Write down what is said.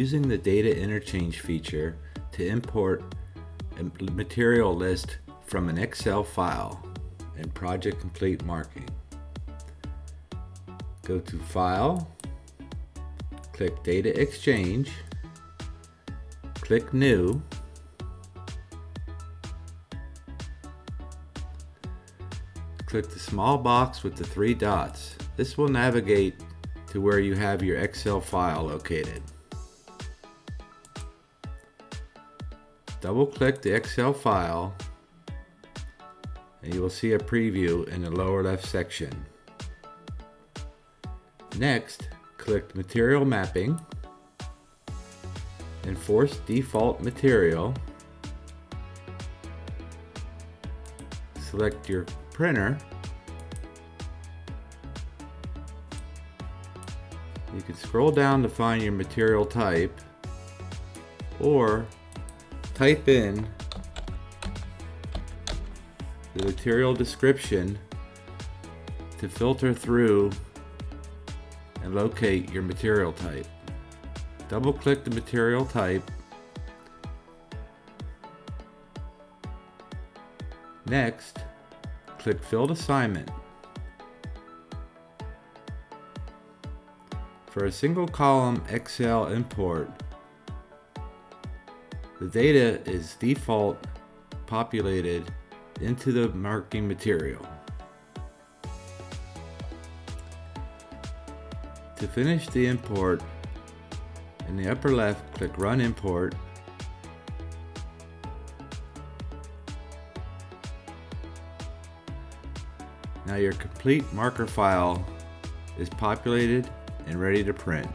using the Data Interchange feature to import a material list from an Excel file in Project Complete Marking. Go to File, click Data Exchange, click New, click the small box with the 3 dots. This will navigate to where you have your Excel file located. Double-click the Excel file and you will see a preview in the lower left section. Next, click Material Mapping, Enforce Default Material, select your printer. You can scroll down to find your material type or type in the material description to filter through and locate your material type. Double-click the material type. Next, click Filled Assignment. For a single column Excel import, the data is default populated into the marking material. To finish the import, in the upper left, click Run Import. Now your complete marker file is populated and ready to print.